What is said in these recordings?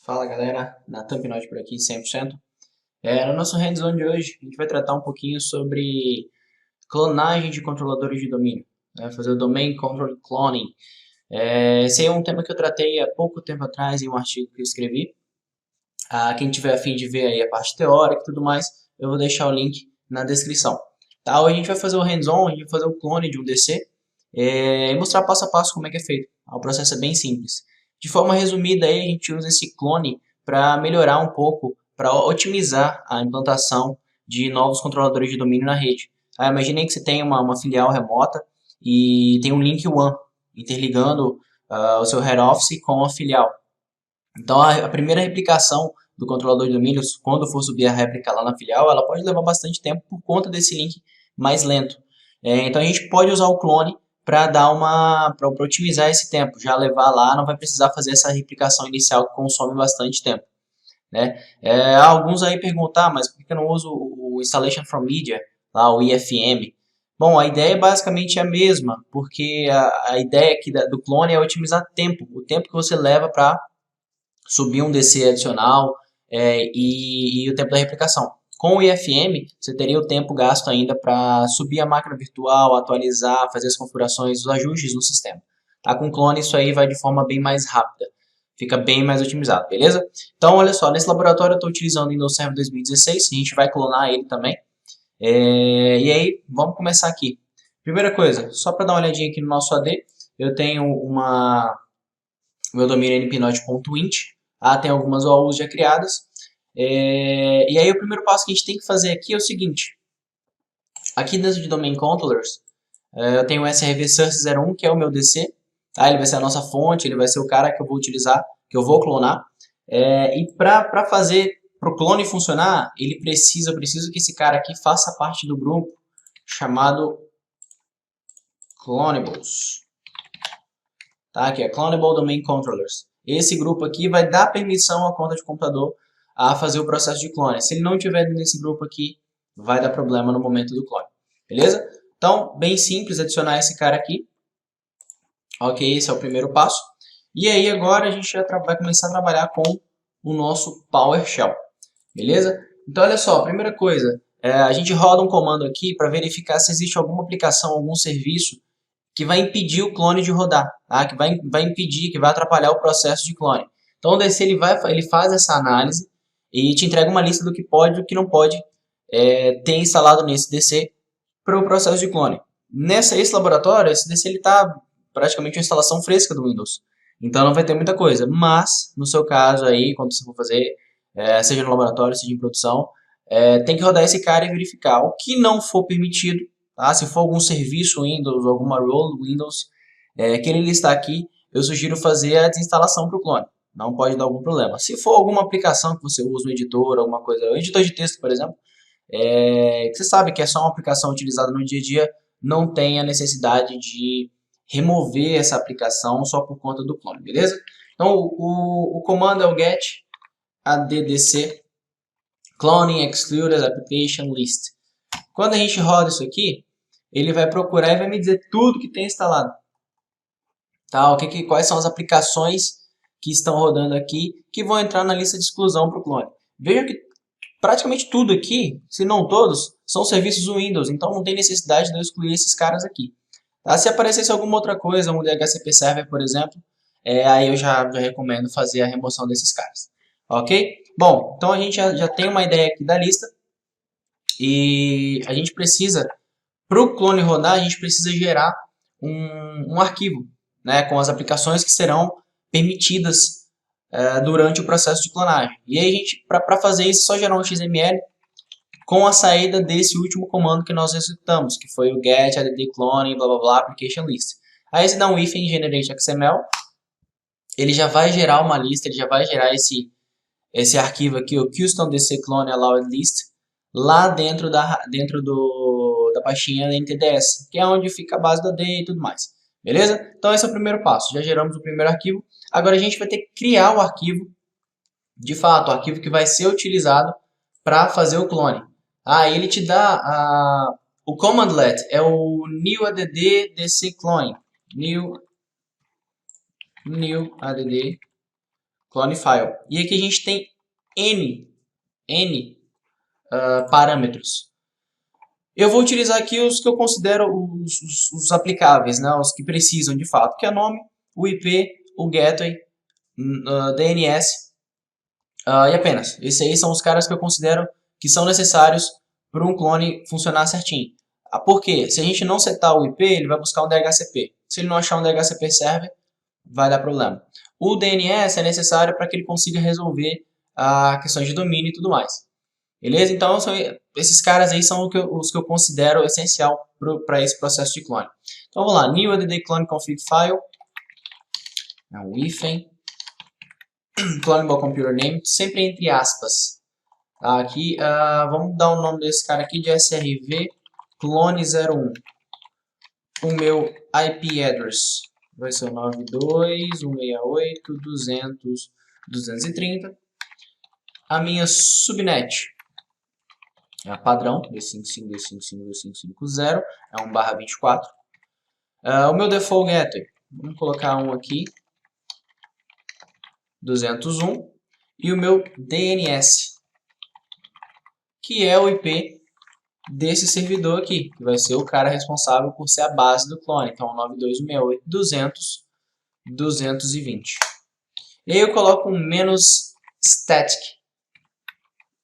Fala galera, Natan Pinotti por aqui, 100%. No nosso hands-on de hoje, a gente vai tratar um pouquinho sobre clonagem de controladores de domínio, fazer o Domain Control Cloning. Esse aí é um tema que eu tratei há pouco tempo atrás em um artigo que eu escrevi. Quem tiver a fim de ver aí a parte teórica e tudo mais, eu vou deixar o link na descrição. Tá? Hoje a gente vai fazer o hands-on, a gente vai fazer o clone de um DC e mostrar passo a passo como é que é feito. O processo é bem simples. De forma resumida, aí, a gente usa esse clone para melhorar um pouco, para otimizar a implantação de novos controladores de domínio na rede. Imaginei que você tem uma filial remota e tem um link WAN interligando o seu head office com a filial. Então, a primeira replicação do controlador de domínios, quando for subir a réplica lá na filial, ela pode levar bastante tempo por conta desse link mais lento. Então, a gente pode usar o clone para para otimizar esse tempo, já levar lá, não vai precisar fazer essa replicação inicial que consome bastante tempo. Né? Alguns aí perguntam, mas por que eu não uso o Installation from Media, lá o IFM? Bom, a ideia basicamente é a mesma, porque a ideia aqui do clone é otimizar tempo, o tempo que você leva para subir um DC adicional e o tempo da replicação. Com o IFM, você teria o tempo gasto ainda para subir a máquina virtual, atualizar, fazer as configurações, os ajustes no sistema. Tá? Com clone, isso aí vai de forma bem mais rápida. Fica bem mais otimizado, beleza? Então, olha só, nesse laboratório eu estou utilizando o Windows Server 2016, a gente vai clonar ele também. E aí, vamos começar aqui. Primeira coisa, só para dar uma olhadinha aqui no nosso AD, eu tenho meu domínio npnote.int, tem algumas OAus já criadas. E aí o primeiro passo que a gente tem que fazer aqui é o seguinte. Aqui dentro de Domain Controllers, eu tenho o SRV Source01, que é o meu DC. Tá? Ele vai ser a nossa fonte, ele vai ser o cara que eu vou utilizar, que eu vou clonar. E para fazer, para o clone funcionar, eu preciso que esse cara aqui faça parte do grupo chamado Clonables. Tá? Aqui é Clonable Domain Controllers. Esse grupo aqui vai dar permissão à conta de computador a fazer o processo de clone. Se ele não estiver nesse grupo aqui, vai dar problema no momento do clone. Beleza? Então, bem simples adicionar esse cara aqui. Ok, esse é o primeiro passo. E aí agora a gente já vai começar a trabalhar com o nosso PowerShell. Beleza? Então olha só, primeira coisa, a gente roda um comando aqui para verificar se existe alguma aplicação, algum serviço que vai impedir o clone de rodar, tá? Que vai impedir, que vai atrapalhar o processo de clone. Então o DC ele faz essa análise e te entrega uma lista do que pode e do que não pode ter instalado nesse DC para o processo de clone. Esse laboratório, esse DC está praticamente uma instalação fresca do Windows, então não vai ter muita coisa, mas no seu caso aí, quando você for fazer, seja no laboratório, seja em produção, tem que rodar esse cara e verificar. O que não for permitido, tá? Se for algum serviço Windows, alguma role Windows, que ele listar aqui, eu sugiro fazer a desinstalação para o clone. Não pode dar algum problema. Se for alguma aplicação que você usa no editor, alguma coisa, um editor de texto, por exemplo, que você sabe que é só uma aplicação utilizada no dia a dia, não tem a necessidade de remover essa aplicação só por conta do clone, beleza? Então o comando é o get addc cloning excluded application list. Quando a gente roda isso aqui, ele vai procurar e vai me dizer tudo que tem instalado. Tá? Quais são as aplicações que estão rodando aqui que vão entrar na lista de exclusão para o clone. Veja que praticamente tudo aqui, se não todos, são serviços Windows, então não tem necessidade de eu excluir esses caras aqui. Tá? Se aparecesse alguma outra coisa, um DHCP Server, por exemplo, aí eu já recomendo fazer a remoção desses caras. Ok? Bom, então a gente já tem uma ideia aqui da lista e a gente precisa, para o clone rodar, a gente precisa gerar um arquivo, né, com as aplicações que serão permitidas durante o processo de clonagem. E aí a gente, para fazer isso, só gerar um XML com a saída desse último comando que nós executamos, que foi o get add clone blá blá blá application list. Aí você dá um if em generate XML, ele já vai gerar uma lista, ele já vai gerar esse arquivo aqui, o custom dc clone allowed list, lá dentro da pastinha NTDS, que é onde fica a base do AD e tudo mais. Beleza? Então esse é o primeiro passo, já geramos o primeiro arquivo. Agora a gente vai ter que criar o arquivo, de fato, o arquivo que vai ser utilizado para fazer o clone. Ele te dá o commandlet, é o new add dc clone, new add clone file. E aqui a gente tem N parâmetros. Eu vou utilizar aqui os que eu considero os aplicáveis, né, os que precisam de fato, que é nome, o IP, o gateway, DNS e apenas. Esses aí são os caras que eu considero que são necessários para um clone funcionar certinho. Por quê? Se a gente não setar o IP, ele vai buscar um DHCP. Se ele não achar um DHCP server, vai dar problema. O DNS é necessário para que ele consiga resolver a questão de domínio e tudo mais. Beleza? Então, esses caras aí são os que eu considero essencial para esse processo de clone. Então, vamos lá. New add clone config file. É um hífen. Clonable computer name, sempre entre aspas. Aqui, vamos dar o nome desse cara aqui de srv clone01. O meu IP address vai ser o 92.168.200.230. A minha subnet é a padrão, 255.255.250, é 1/24. O meu default gateway, vamos colocar um aqui, 201. E o meu DNS, que é o IP desse servidor aqui, que vai ser o cara responsável por ser a base do clone. Então, 92.168.200.220. E aí eu coloco um "-static"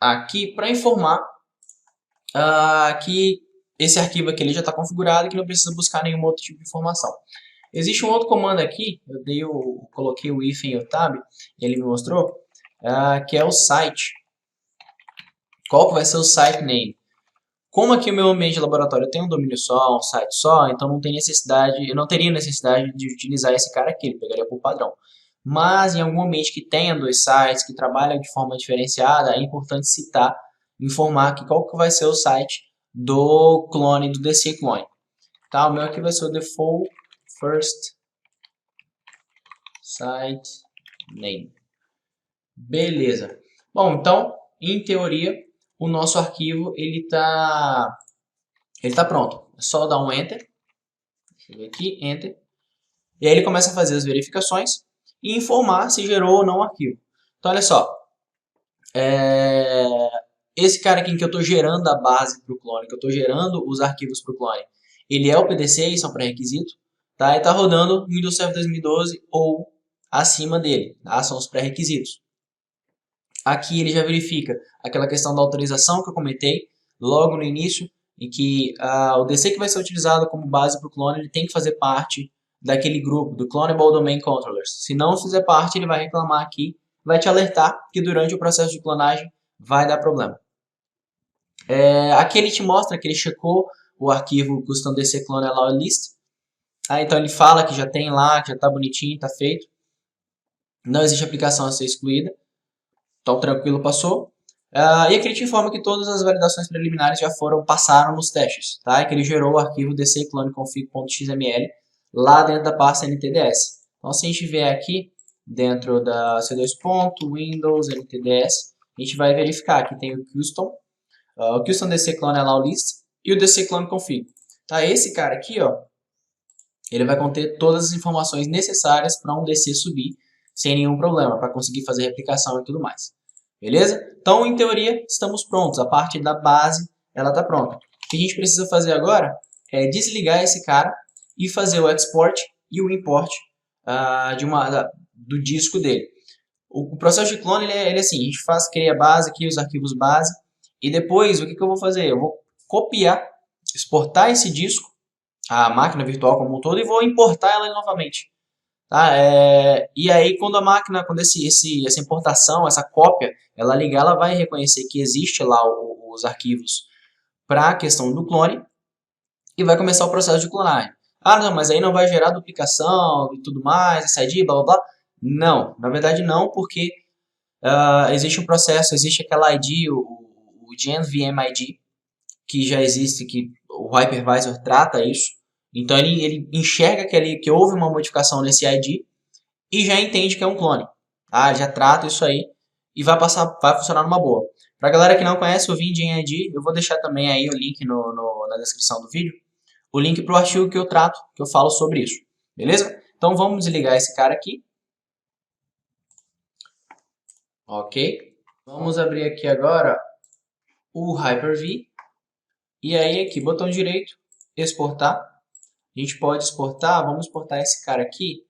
aqui para informar que esse arquivo aqui ele já está configurado e que não precisa buscar nenhum outro tipo de informação. Existe um outro comando aqui, eu coloquei o hífen e o tab, e ele me mostrou, que é o site. Qual que vai ser o site name? Como aqui o meu ambiente de laboratório tem um domínio só, um site só, então não tem necessidade, eu não teria necessidade de utilizar esse cara aqui, ele pegaria por padrão. Mas em algum ambiente que tenha dois sites, que trabalha de forma diferenciada, é importante citar, informar que qual que vai ser o site do clone, do DC clone. Tá? O meu aqui vai ser o default first site name. Beleza. Bom, então, em teoria, o nosso arquivo ele tá pronto. É só dar um enter. Deixa eu ver aqui, enter. E aí ele começa a fazer as verificações e informar se gerou ou não o arquivo. Então, olha só. Esse cara aqui em que eu estou gerando a base para o clone, que eu estou gerando os arquivos para o clone, ele é o PDC, isso é um pré-requisito. Tá? E está rodando Windows Server 2012 ou acima dele. Tá? São os pré-requisitos. Aqui ele já verifica aquela questão da autorização que eu comentei logo no início, em que o DC que vai ser utilizado como base para o clone, ele tem que fazer parte daquele grupo, do Clonable Domain Controllers. Se não fizer parte, ele vai reclamar aqui, vai te alertar que durante o processo de clonagem vai dar problema. Aqui ele te mostra que ele checou o arquivo custom DC clone allow list. Então ele fala que já tem lá, que já está bonitinho, está feito. Não existe aplicação a ser excluída. Então tranquilo, passou. E aqui ele te informa que todas as validações preliminares já passaram nos testes. Tá? E que ele gerou o arquivo dccloneconfig.xml lá dentro da pasta ntds. Então se a gente vier aqui dentro da c2.windows ntds, a gente vai verificar que tem o custom DC clone allow list e o DC clone config. Tá? Esse cara aqui, ó, ele vai conter todas as informações necessárias para um DC subir sem nenhum problema, para conseguir fazer replicação e tudo mais. Beleza? Então, em teoria, estamos prontos. A parte da base, ela está pronta. O que a gente precisa fazer agora é desligar esse cara e fazer o export e o import do disco dele. O processo de clone, ele é assim, a gente cria a base aqui, os arquivos base, e depois, o que eu vou fazer? Eu vou copiar, exportar esse disco, a máquina virtual como um todo, e vou importar ela novamente. Tá? E aí, quando essa importação, essa cópia, ela ligar, ela vai reconhecer que existe lá os arquivos para a questão do clone e vai começar o processo de clonagem. Não, mas aí não vai gerar duplicação e tudo mais, SID, blá blá blá. Não, na verdade não, porque existe um processo, existe aquela ID, o GenVM ID, que já existe, que o hypervisor trata isso. Então ele enxerga que houve uma modificação nesse ID e já entende que é um clone. Tá? Já trata isso aí e vai funcionar numa boa. Para a galera que não conhece o VinGen ID, eu vou deixar também aí o link na descrição do vídeo, o link para o artigo que eu trato, que eu falo sobre isso. Beleza? Então vamos desligar esse cara aqui. Ok? Vamos abrir aqui agora o Hyper-V. E aí aqui, botão direito, exportar. A gente pode exportar, vamos exportar esse cara aqui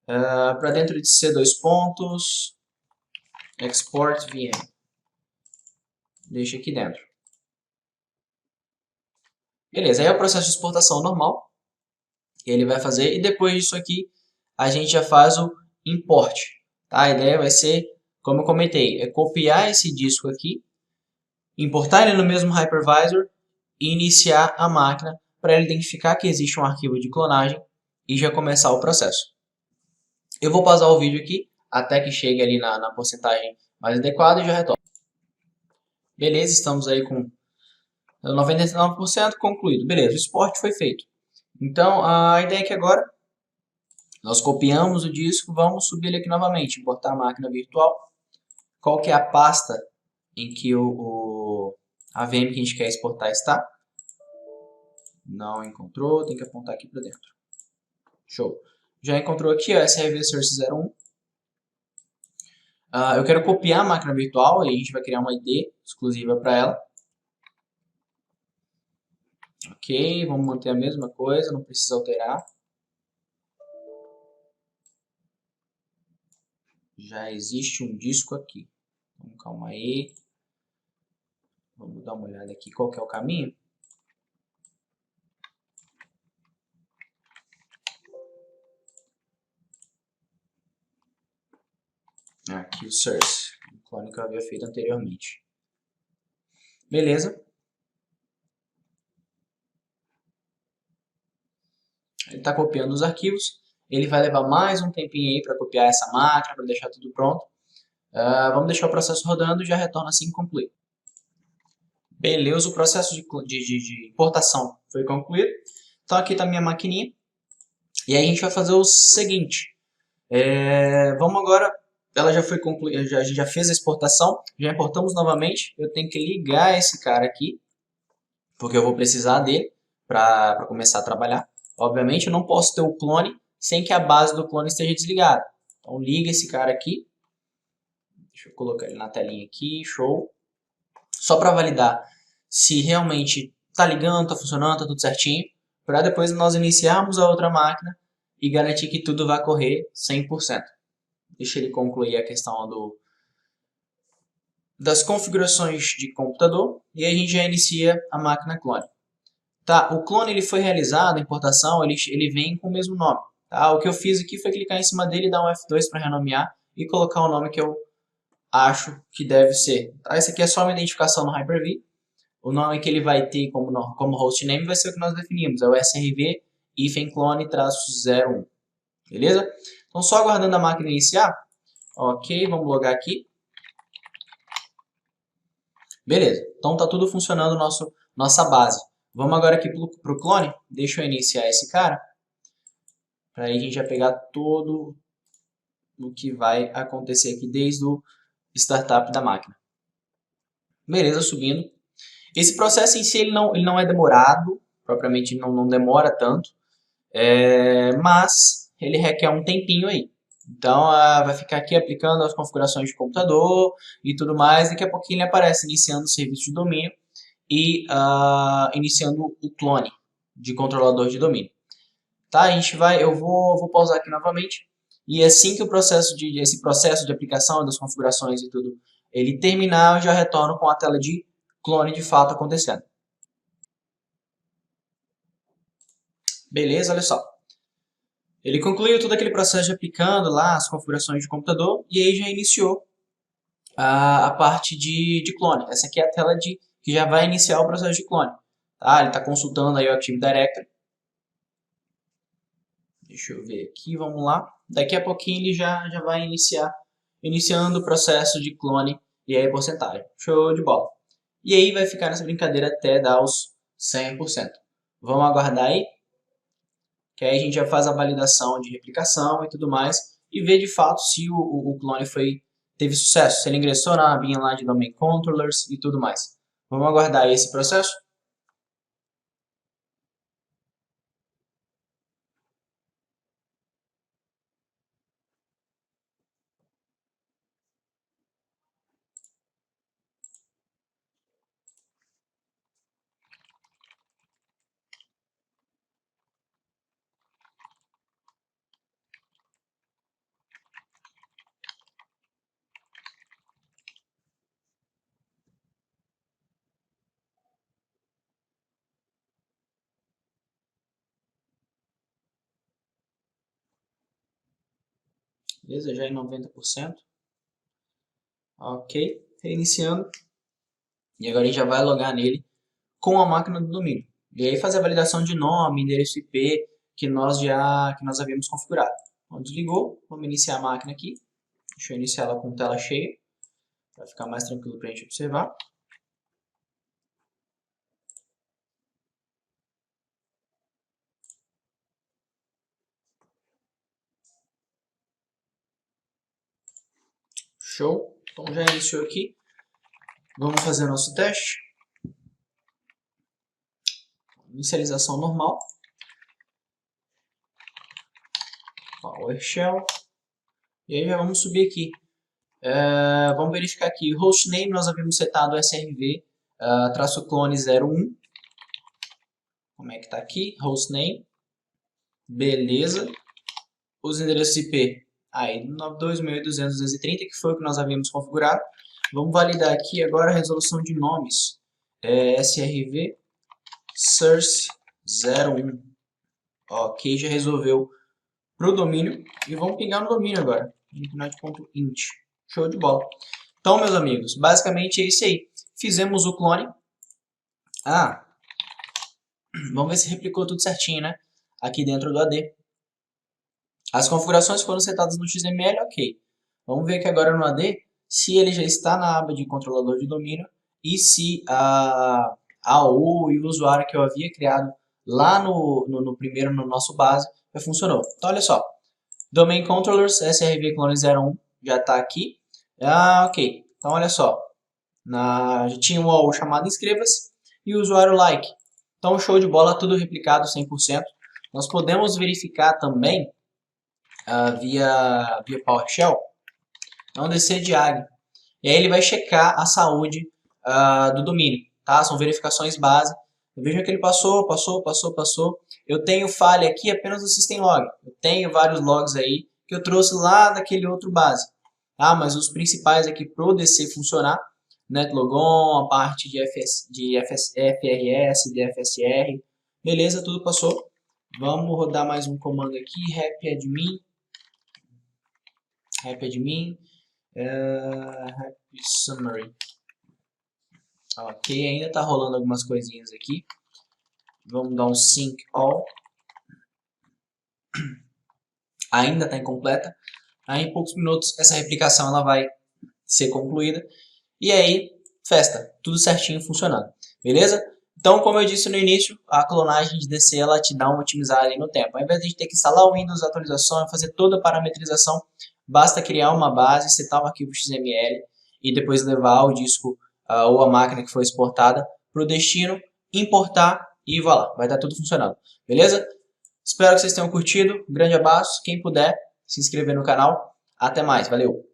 para dentro de C2 pontos, export VM. Deixa aqui dentro. Beleza, aí é o processo de exportação normal. Ele vai fazer, e depois disso aqui, a gente já faz o import. Tá? A ideia vai ser, como eu comentei, é copiar esse disco aqui, importar ele no mesmo hypervisor e iniciar a máquina para ele identificar que existe um arquivo de clonagem e já começar o processo. Eu vou pausar o vídeo aqui até que chegue ali na porcentagem mais adequada e já retorno. Beleza, estamos aí com 99% concluído. Beleza, o export foi feito. Então, a ideia é que agora nós copiamos o disco, vamos subir ele aqui novamente, importar a máquina virtual. Qual que é a pasta em que a VM que a gente quer exportar está? Não encontrou, tem que apontar aqui para dentro. Show. Já encontrou aqui, ó, SRV Source 01. Eu quero copiar a máquina virtual e a gente vai criar uma ID exclusiva para ela. Ok, vamos manter a mesma coisa, não precisa alterar. Já existe um disco aqui. Então, calma aí. Vamos dar uma olhada aqui qual que é o caminho. Aqui o source, o clone que eu havia feito anteriormente. Beleza. Ele está copiando os arquivos. Ele vai levar mais um tempinho aí para copiar essa máquina, para deixar tudo pronto. Vamos deixar o processo rodando e já retorna assim que concluir. Beleza, o processo de importação foi concluído. Então aqui está a minha maquininha. E aí a gente vai fazer o seguinte. Vamos agora, ela já foi concluída, a gente já fez a exportação, já importamos novamente. Eu tenho que ligar esse cara aqui, porque eu vou precisar dele para começar a trabalhar. Obviamente eu não posso ter o clone sem que a base do clone esteja desligada. Então liga esse cara aqui. Deixa eu colocar ele na telinha aqui, show. Só para validar se realmente está ligando, está funcionando, está tudo certinho. Para depois nós iniciarmos a outra máquina e garantir que tudo vai correr 100%. Deixa ele concluir a questão das configurações de computador e a gente já inicia a máquina clone. Tá, o clone ele foi realizado, a importação, ele vem com o mesmo nome. Tá? O que eu fiz aqui foi clicar em cima dele, dar um F2 para renomear e colocar o nome que eu acho que deve ser. Tá? Esse aqui é só uma identificação no Hyper-V. O nome que ele vai ter como hostname vai ser o que nós definimos, é o SRV clone-01. Beleza? Então só aguardando a máquina iniciar. Ok, vamos logar aqui. Beleza, então tá tudo funcionando nossa base. Vamos agora aqui para o clone. Deixa eu iniciar esse cara. Para aí a gente já pegar todo o que vai acontecer aqui desde o startup da máquina. Beleza, subindo. Esse processo em si ele não é demorado, propriamente não demora tanto, mas ele requer um tempinho aí. Então vai ficar aqui aplicando as configurações de computador e tudo mais. Daqui a pouquinho ele aparece iniciando o serviço de domínio e iniciando o clone de controlador de domínio. Tá? Eu vou pausar aqui novamente e assim que esse processo de aplicação das configurações e tudo ele terminar, eu já retorno com a tela de clone de fato acontecendo. Beleza, olha só. Ele concluiu todo aquele processo de aplicando lá as configurações de computador e aí já iniciou a parte de clone. Essa aqui é a tela que já vai iniciar o processo de clone. Tá? Ele está consultando aí o Active Directory. Deixa eu ver aqui, vamos lá. Daqui a pouquinho ele já vai iniciando o processo de clone e aí a porcentagem. Show de bola. E aí vai ficar nessa brincadeira até dar os 100%. Vamos aguardar aí, que aí a gente já faz a validação de replicação e tudo mais e vê de fato se o clone teve sucesso, se ele ingressou na abinha lá de Domain Controllers e tudo mais. Vamos aguardar aí esse processo. Beleza? Já em 90%. Ok. Reiniciando. E agora a gente já vai logar nele com a máquina do domínio. E aí fazer a validação de nome, endereço IP que nós havíamos configurado. Então, desligou. Vamos iniciar a máquina aqui. Deixa eu iniciar ela com tela cheia, para ficar mais tranquilo para a gente observar. Show. Então já iniciou aqui. Vamos fazer nosso teste. Inicialização normal. PowerShell. E aí já vamos subir aqui. Vamos verificar aqui. Hostname nós havíamos setado SRV -clone 01. Como é que está aqui? Hostname. Beleza. Os endereços IP. Aí 92.168.230, que foi o que nós havíamos configurado. Vamos validar aqui agora a resolução de nomes. SRV source 01. Ok, já resolveu para o domínio. E vamos pingar no domínio agora. Infinite.int. Show de bola. Então, meus amigos, basicamente é isso aí. Fizemos o clone. Vamos ver se replicou tudo certinho, né? Aqui dentro do AD. As configurações foram setadas no XML, ok. Vamos ver aqui agora no AD se ele já está na aba de controlador de domínio e se a AO e o usuário que eu havia criado lá no primeiro, no nosso base, já funcionou. Então, olha só. Domain Controllers, SRV Clone 01, já está aqui. Ok. Então, olha só. Já tinha o AO chamado inscreva-se e o usuário like. Então, show de bola, tudo replicado 100%. Nós podemos verificar também via PowerShell, não descer de AG. E aí ele vai checar a saúde do domínio, tá? São verificações base. Veja que ele passou. Eu tenho falha aqui apenas no Systemlog. Eu tenho vários logs aí que eu trouxe lá daquele outro base. Tá? Mas os principais aqui para o DC funcionar, netlogon, a parte de FRS, DFSR, beleza, tudo passou. Vamos rodar mais um comando aqui, rapidmin, happy summary. Ok, ainda está rolando algumas coisinhas aqui. Vamos dar um sync all. Ainda está incompleta. Aí em poucos minutos essa replicação ela vai ser concluída. E aí, festa, tudo certinho funcionando. Beleza? Então, como eu disse no início, a clonagem de DC ela te dá uma otimizada ali no tempo. Ao invés de a gente ter que instalar o Windows, atualização, fazer toda a parametrização, basta criar uma base, setar um arquivo XML e depois levar o disco ou a máquina que foi exportada para o destino, importar e vai lá, vai estar tudo funcionando. Beleza? Espero que vocês tenham curtido. Um grande abraço. Quem puder, se inscrever no canal. Até mais. Valeu!